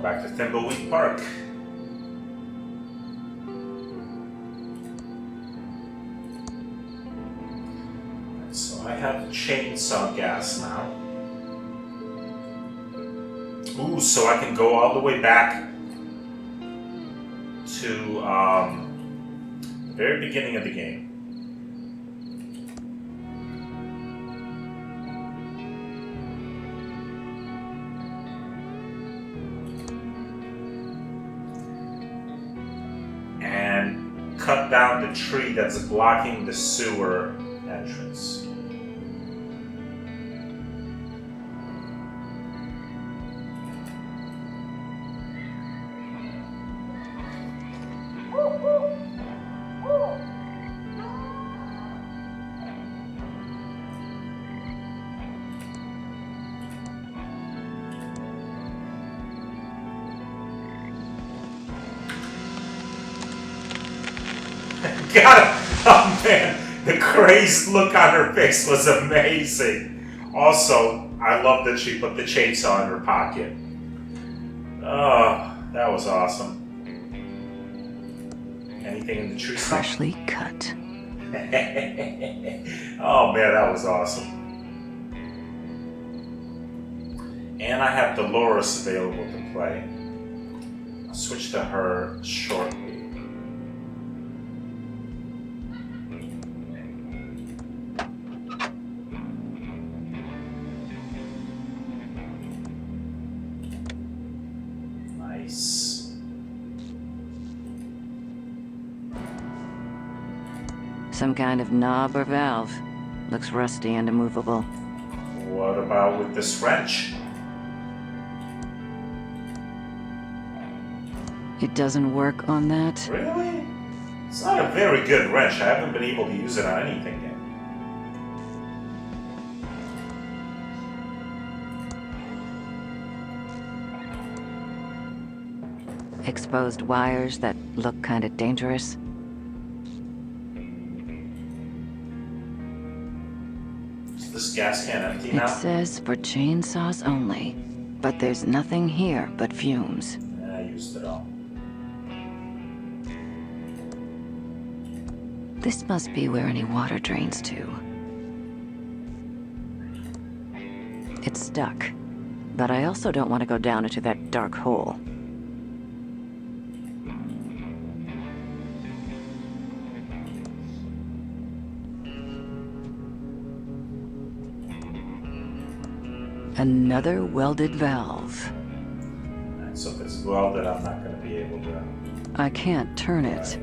Welcome back to Thimbleweed Park. So I have chainsaw gas now. Ooh, so I can go all the way back to the very beginning of the game. And cut down the tree that's blocking the sewer entrance. God, oh man, the crazed look on her face was amazing. Also, I love that she put the chainsaw in her pocket. Oh, that was awesome. Anything in the tree? Freshly cut. Oh man, that was awesome. And I have Dolores available to play. I'll switch to her shortly. Some kind of knob or valve. Looks rusty and immovable. What about with this wrench? It doesn't work on that? Really? It's not a very good wrench. I haven't been able to use it on anything yet. Exposed wires that look kind of dangerous. Is this gas can empty now? It says for chainsaws only, but there's nothing here but fumes. I used it all. This must be where any water drains to. It's stuck, but I also don't want to go down into that dark hole. Another welded valve. So if it's welded, I'm not going to be able to... I can't turn it.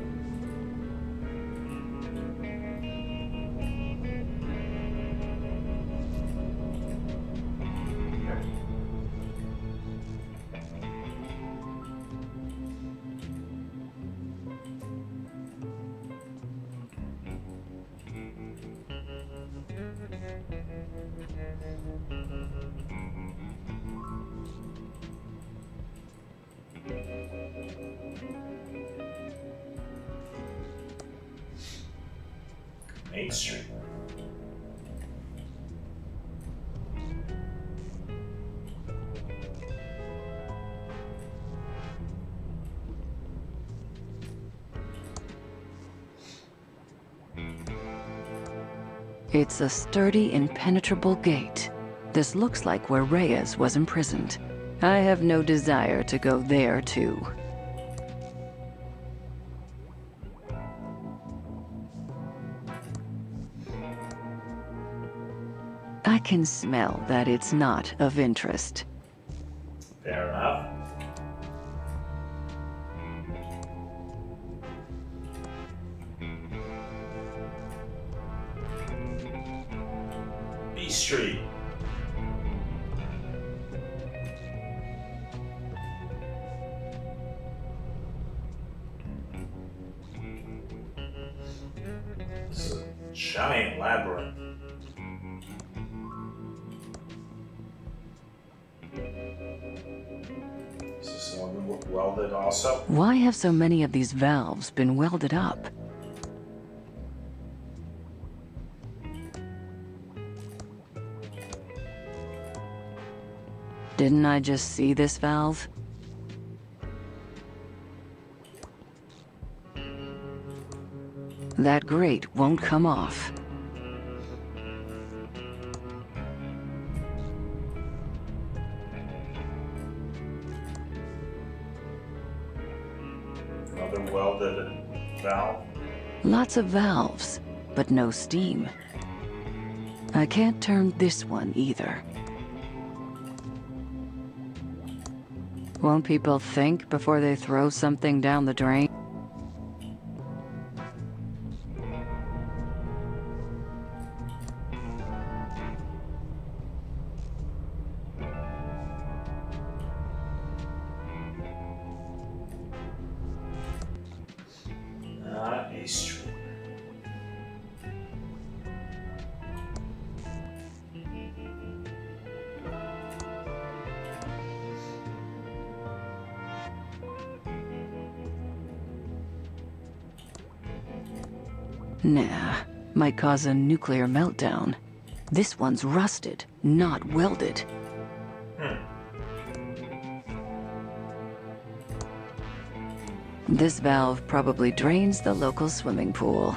Main Street. It's a sturdy, impenetrable gate. This looks like where Reyes was imprisoned. I have no desire to go there, too. I can smell that it's not of interest. Fair enough. B Street. It's a giant labyrinth. Is this one welded also? Why have so many of these valves been welded up? Didn't I just see this valve? That grate won't come off. Another welded valve. Lots of valves, but no steam. I can't turn this one either. Won't people think before they throw something down the drain? Not a street. Nah, might cause a nuclear meltdown. This one's rusted, not welded. This valve probably drains the local swimming pool.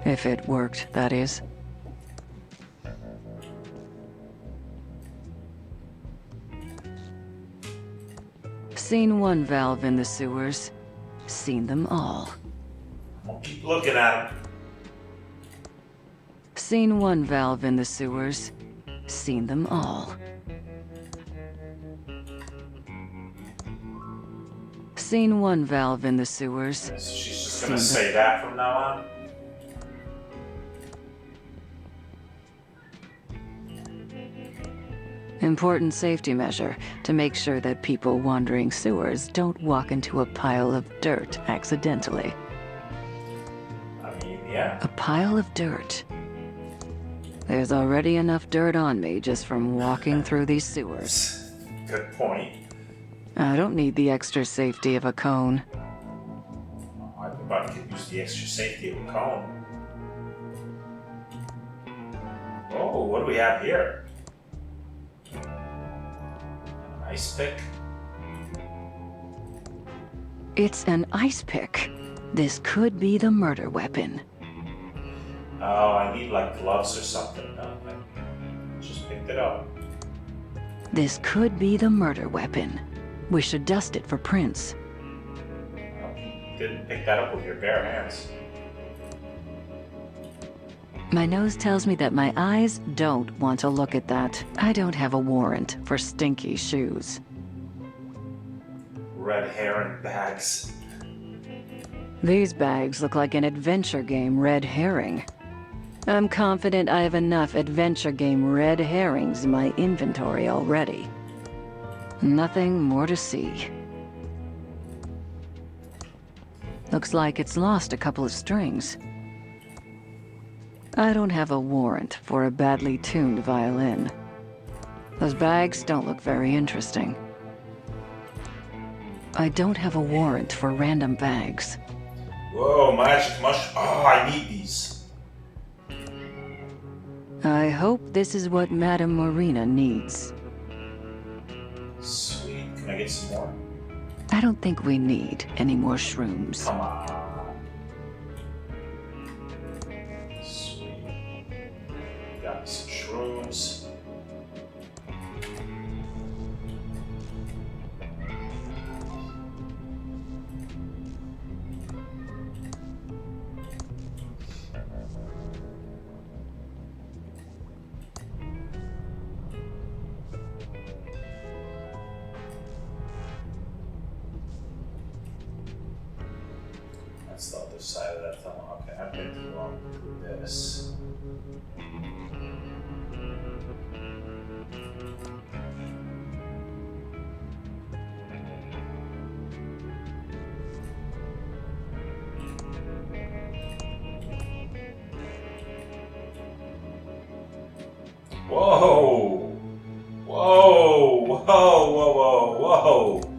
If it worked, that is. Seen one valve in the sewers. Seen them all. I'll keep looking at him. Seen one valve in the sewers. Seen them all. Seen one valve in the sewers. So she's just gonna say that from now on? Important safety measure to make sure that people wandering sewers don't walk into a pile of dirt accidentally. I mean, yeah. A pile of dirt. There's already enough dirt on me just from walking through these sewers. Good point. I don't need the extra safety of a cone. Everybody could use the extra safety of a cone. Oh, what do we have here? An ice pick? It's an ice pick. This could be the murder weapon. Oh, I need like gloves or something. Okay. Just picked it up. This could be the murder weapon. We should dust it for prints. Well, you didn't pick that up with your bare hands. My nose tells me that my eyes don't want to look at that. I don't have a warrant for stinky shoes. Red herring bags. These bags look like an adventure game red herring. I'm confident I have enough adventure game red herrings in my inventory already. Nothing more to see. Looks like it's lost a couple of strings. I don't have a warrant for a badly tuned violin. Those bags don't look very interesting. I don't have a warrant for random bags. Whoa, magic mushroom. Oh, I need these. I hope this is what Madame Marina needs. Sweet. Can I get some more? I don't think we need any more shrooms. Come on. Sweet. Got me some shrooms. That's the other side of that tunnel. Okay, I've been too long through this. Whoa! Whoa! Whoa! Whoa! Whoa! Whoa!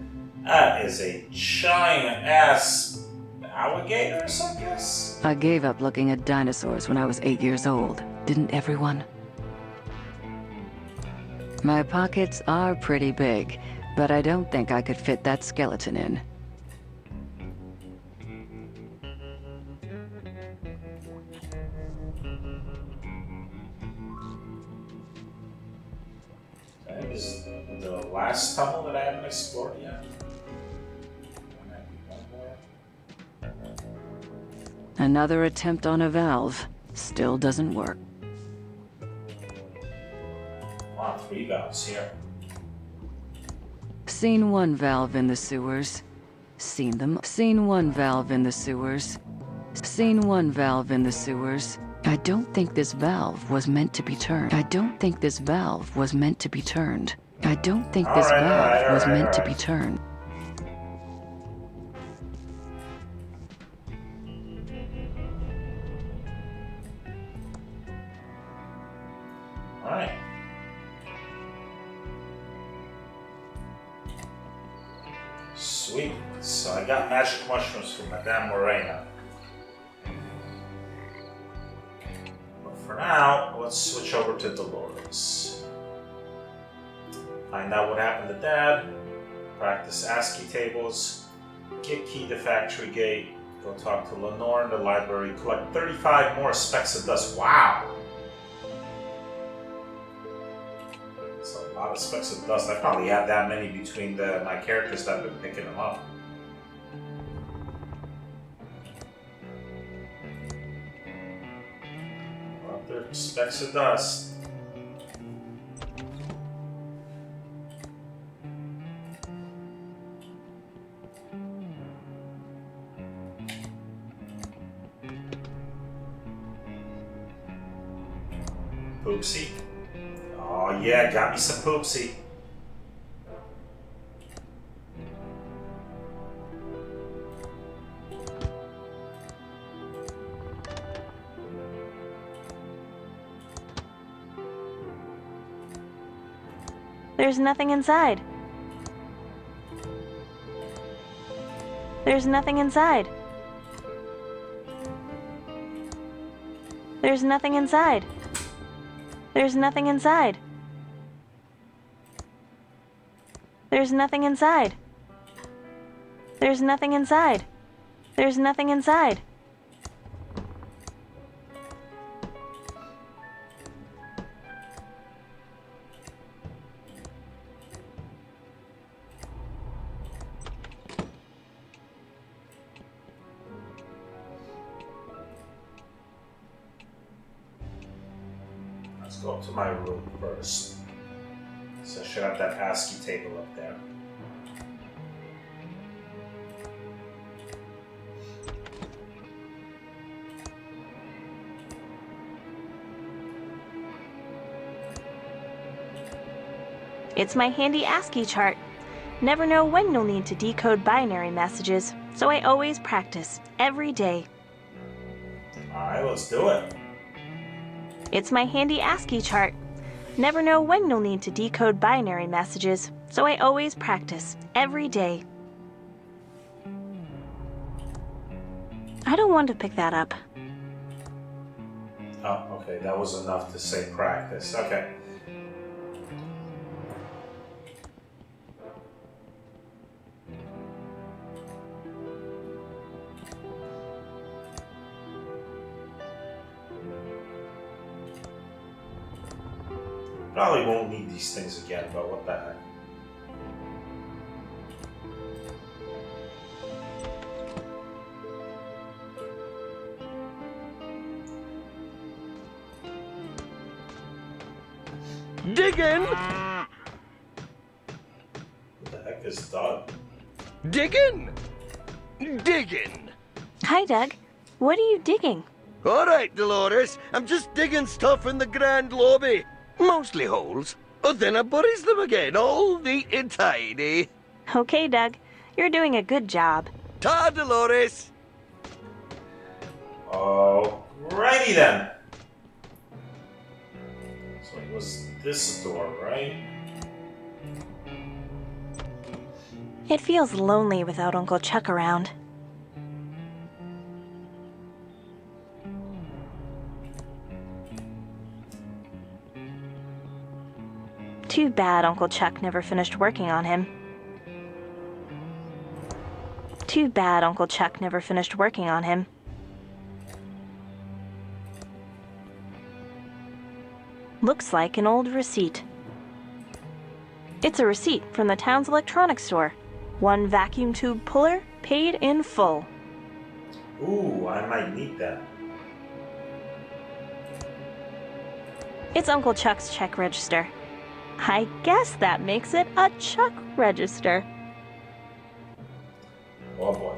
That is a giant ass alligators, I guess? I gave up looking at dinosaurs when I was 8 years old. Didn't everyone? My pockets are pretty big, but I don't think I could fit that skeleton in. last tunnel that I haven't explored yet? One more. Another attempt on a valve. Still doesn't work. Wow, 3 valves here. Seen one valve in the sewers. Seen them. Seen one valve in the sewers. Seen one valve in the sewers. I don't think this valve was meant to be turned. I don't think this valve was meant to be turned. I don't think this valve was meant to be turned. Alright. Sweet. So I got magic mushrooms from Madame Morena. But for now, let's switch over to Dolores. Find out what happened to Dad. Practice ASCII tables. Get key to Factory Gate. Go talk to Lenore in the library. Collect 35 more specks of dust. Wow! That's a lot of specks of dust. I probably have that many between my characters that have been picking them up. Other specks of dust. Poopsie. Oh yeah, got me some poopsie. There's nothing inside. There's nothing inside. There's nothing inside. There's nothing inside. There's nothing inside. There's nothing inside. There's nothing inside. Let's go up to my room first. So I should have that ASCII table up there. It's my handy ASCII chart. Never know when you'll need to decode binary messages, so I always practice, every day. Alright, let's do it. It's my handy ASCII chart. Never know when you'll need to decode binary messages, so I always practice, every day. I don't want to pick that up. Oh, okay, that was enough to say practice. Okay. Probably won't need these things again, but what the heck. Diggin'! What the heck is Doug? Diggin'! Diggin'! Hi, Doug. What are you digging? All right, Dolores. I'm just digging stuff in the grand lobby. Mostly holes. But then I buries them again, all neat and tidy. Okay, Doug. You're doing a good job. Ta, Dolores! Alrighty then. So it was this door, right? It feels lonely without Uncle Chuck around. Too bad Uncle Chuck never finished working on him. Too bad Uncle Chuck never finished working on him. Looks like an old receipt. It's a receipt from the town's electronics store. 1 vacuum tube puller, paid in full. Ooh, I might need that. It's Uncle Chuck's check register. I guess that makes it a Chuck register. Oh boy.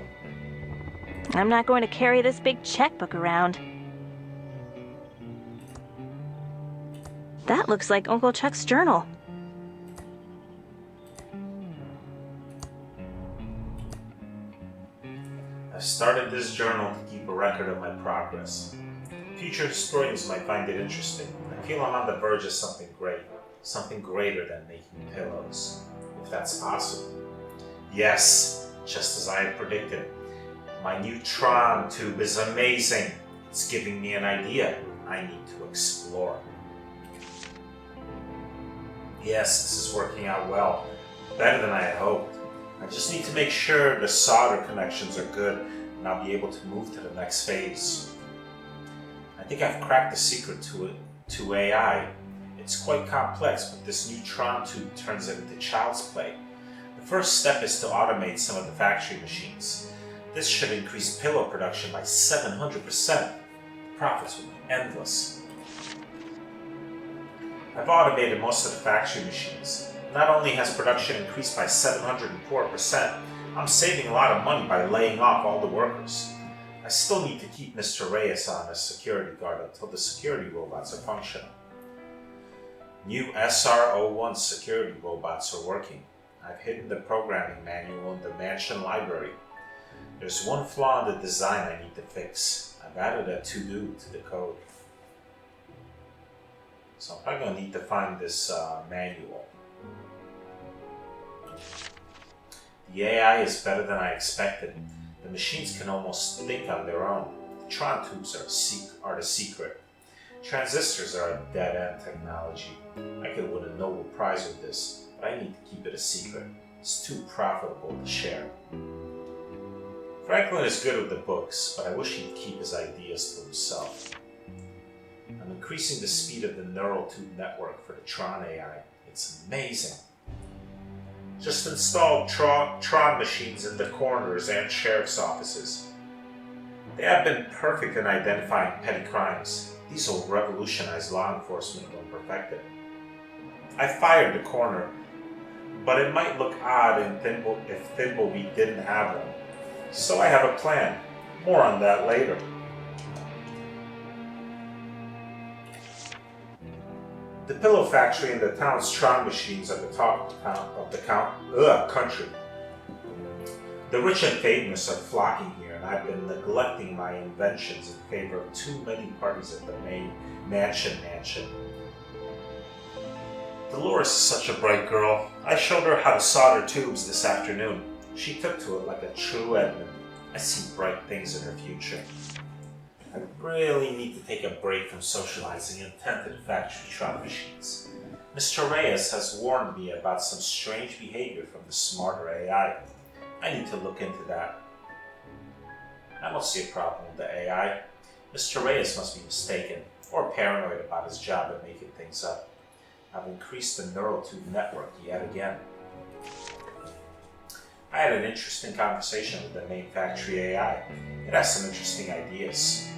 I'm not going to carry this big checkbook around. That looks like Uncle Chuck's journal. I started this journal to keep a record of my progress. Future historians might find it interesting. I feel I'm on the verge of something great. Something greater than making pillows. If that's possible. Yes, just as I had predicted. My new Tron tube is amazing. It's giving me an idea I need to explore. Yes, this is working out well. Better than I had hoped. I just need to make sure the solder connections are good and I'll be able to move to the next phase. I think I've cracked the secret to AI. It's quite complex, but this new Tron tube turns it into child's play. The first step is to automate some of the factory machines. This should increase pillow production by 700%. The profits will be endless. I've automated most of the factory machines. Not only has production increased by 704%, I'm saving a lot of money by laying off all the workers. I still need to keep Mr. Reyes on as security guard until the security robots are functional. New SR-01 security robots are working. I've hidden the programming manual in the mansion library. There's one flaw in the design I need to fix. I've added a to-do to the code. So I'm probably going to need to find this manual. The AI is better than I expected. The machines can almost think on their own. The Tron tubes are the secret. Transistors are a dead-end technology. I could win a Nobel Prize with this, but I need to keep it a secret. It's too profitable to share. Franklin is good with the books, but I wish he'd keep his ideas to himself. I'm increasing the speed of the neural tube network for the Tron AI. It's amazing. Just installed Tron machines in the coroners and sheriff's offices. They have been perfect in identifying petty crimes. These will revolutionize law enforcement when perfected. I fired the coroner, but it might look odd if Thimbleweed didn't have one. So I have a plan. More on that later. The pillow factory and the town's Tron machines are the talk of the country. The rich and famous are flocking here, and I've been neglecting my inventions in favor of too many parties at the main mansion. Dolores is such a bright girl. I showed her how to solder tubes this afternoon. She took to it like a true Edmund. I see bright things in her future. I really need to take a break from socializing and tend to the factory Tron machines. Mr. Reyes has warned me about some strange behavior from the smarter AI. I need to look into that. I don't see a problem with the AI. Mr. Reyes must be mistaken, or paranoid about his job at making things up. I've increased the neural tube network yet again. I had an interesting conversation with the main factory AI. It has some interesting ideas.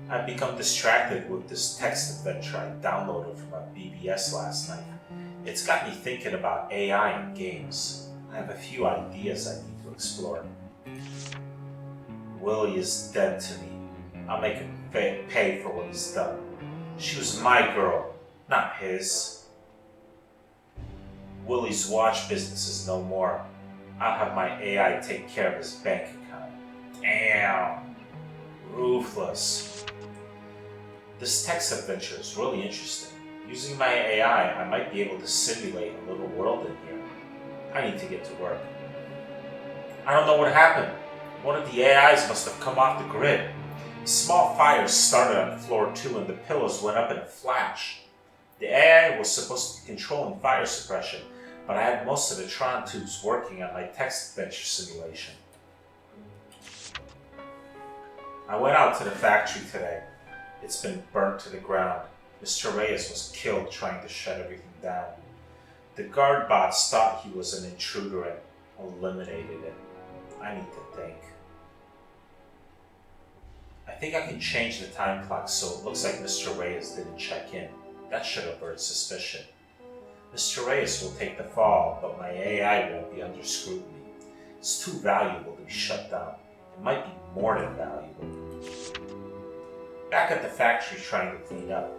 I've become distracted with this text adventure I downloaded from a BBS last night. It's got me thinking about AI and games. I have a few ideas I need to explore. Willie is dead to me. I'll make him pay for what he's done. She was my girl, not his. Willie's watch business is no more. I'll have my AI take care of his bank account. Damn. Ruthless. This text adventure is really interesting. Using my AI, I might be able to simulate a little world in here. I need to get to work. I don't know what happened. One of the AIs must have come off the grid. A small fire started on floor 2 and the pillows went up in a flash. The AI was supposed to be controlling fire suppression, but I had most of the Tron tubes working on my text adventure simulation. I went out to the factory today. It's been burnt to the ground. Mr. Reyes was killed trying to shut everything down. The guard bots thought he was an intruder and eliminated him. I need to think. I think I can change the time clock so it looks like Mr. Reyes didn't check in. That should avert suspicion. Mr. Reyes will take the fall, but my AI won't be under scrutiny. It's too valuable to be shut down. It might be more than valuable. Back at the factory trying to clean up,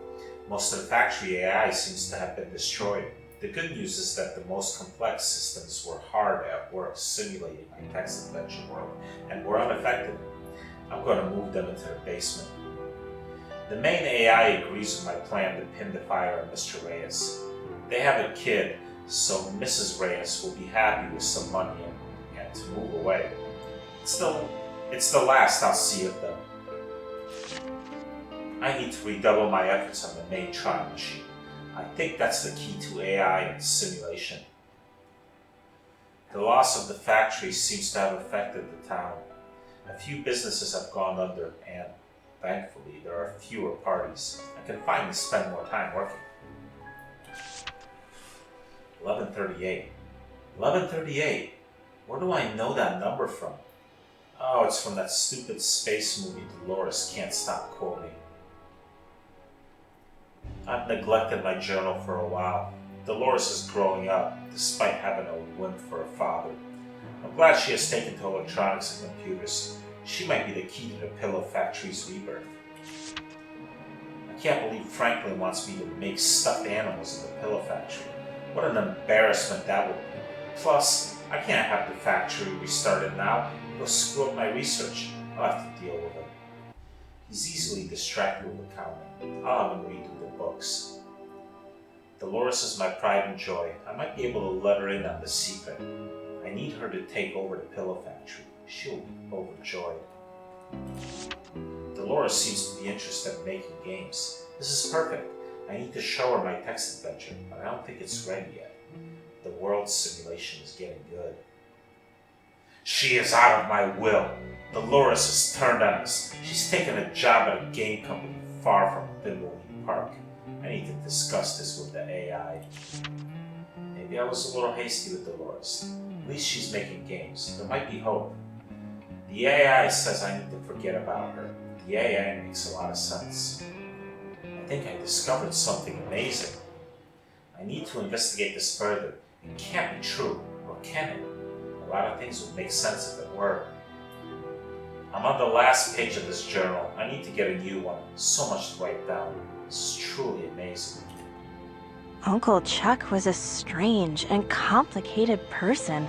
most of the factory AI seems to have been destroyed. The good news is that the most complex systems were hard at work simulating my text adventure world and were unaffected. I'm going to move them into the basement. The main AI agrees with my plan to pin the fire on Mr. Reyes. They have a kid, so Mrs. Reyes will be happy with some money and to move away. It's the last I'll see of them. I need to redouble my efforts on the main trial machine. I think that's the key to AI and simulation. The loss of the factory seems to have affected the town. A few businesses have gone under and, thankfully, there are fewer parties. I can finally spend more time working. 11:38. 11:38? Where do I know that number from? Oh, it's from that stupid space movie Dolores can't stop quoting. I've neglected my journal for a while. Dolores is growing up, despite having a wimp for a father. I'm glad she has taken to electronics and computers. She might be the key to the pillow factory's rebirth. I can't believe Franklin wants me to make stuffed animals in the pillow factory. What an embarrassment that would be. Plus, I can't have the factory restarted now. It'll screw up my research. I'll have to deal with it. He's easily distracted with accounting. I'll have him redo the books. Dolores is my pride and joy. I might be able to let her in on the secret. I need her to take over the pillow factory. She'll be overjoyed. Dolores seems to be interested in making games. This is perfect. I need to show her my text adventure, but I don't think it's ready yet. The world simulation is getting good. She is out of my will. Dolores has turned on us. She's taken a job at a game company far from Thimbleweed Park. I need to discuss this with the AI. Maybe I was a little hasty with Dolores. At least she's making games. There might be hope. The AI says I need to forget about her. The AI makes a lot of sense. I think I discovered something amazing. I need to investigate this further. It can't be true, or can it? A lot of things would make sense if it were. I'm on the last page of this journal. I need to get a new one. So much to write down. This is truly amazing. Uncle Chuck was a strange and complicated person.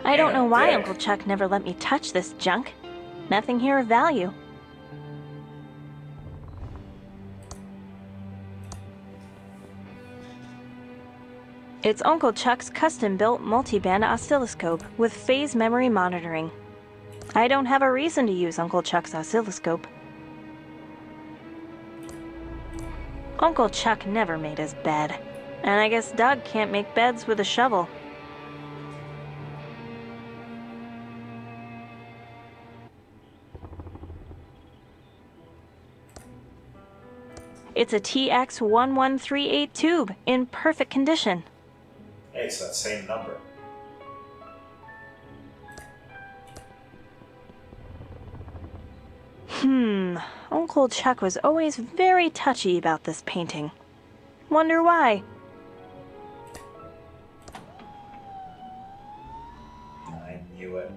I don't know why Uncle Chuck never let me touch this junk. Nothing here of value. It's Uncle Chuck's custom-built multi-band oscilloscope with phase memory monitoring. I don't have a reason to use Uncle Chuck's oscilloscope. Uncle Chuck never made his bed, and I guess Doug can't make beds with a shovel. It's a TX1138 tube in perfect condition. Hey, it's that same number. Uncle Chuck was always very touchy about this painting. Wonder why? I knew it.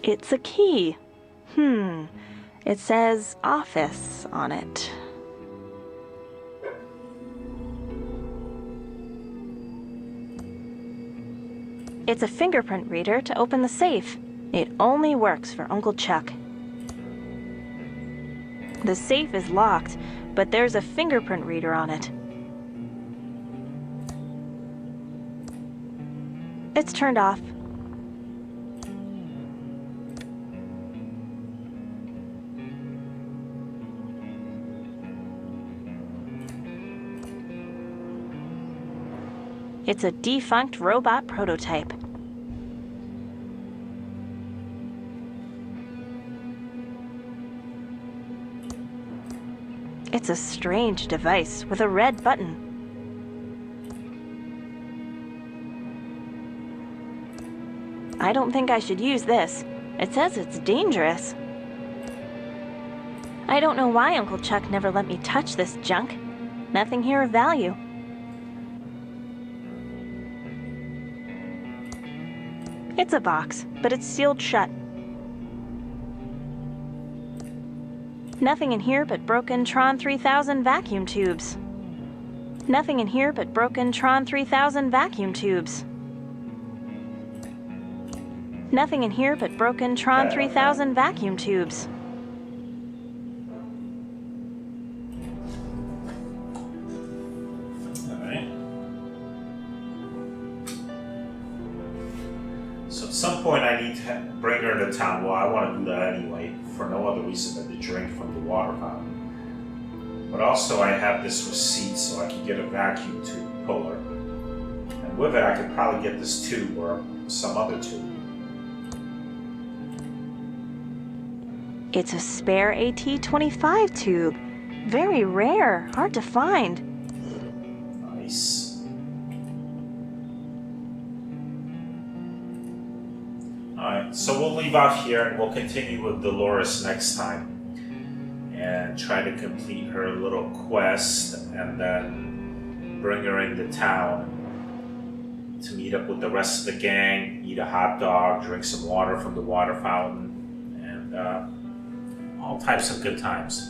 It's a key. It says office on it. It's a fingerprint reader to open the safe. It only works for Uncle Chuck. The safe is locked, but there's a fingerprint reader on it. It's turned off. It's a defunct robot prototype. It's a strange device with a red button. I don't think I should use this. It says it's dangerous. I don't know why Uncle Chuck never let me touch this junk. Nothing here of value. It's a box, but it's sealed shut. Nothing in here but broken Tron 3000 vacuum tubes. Nothing in here but broken Tron 3000 vacuum tubes. Nothing in here but broken Tron 3000 vacuum tubes. Alright. So at some point I need to bring her to town. Well, I want to do that anyway, for no other reason than to drink from the water fountain. But also I have this receipt so I can get a vacuum tube puller. And with it I could probably get this tube or some other tube. It's a spare AT-25 tube. Very rare, hard to find. Nice. Alright, so we'll leave off here and we'll continue with Dolores next time. And try to complete her little quest and then bring her into town to meet up with the rest of the gang, eat a hot dog, drink some water from the water fountain, and all types of good times.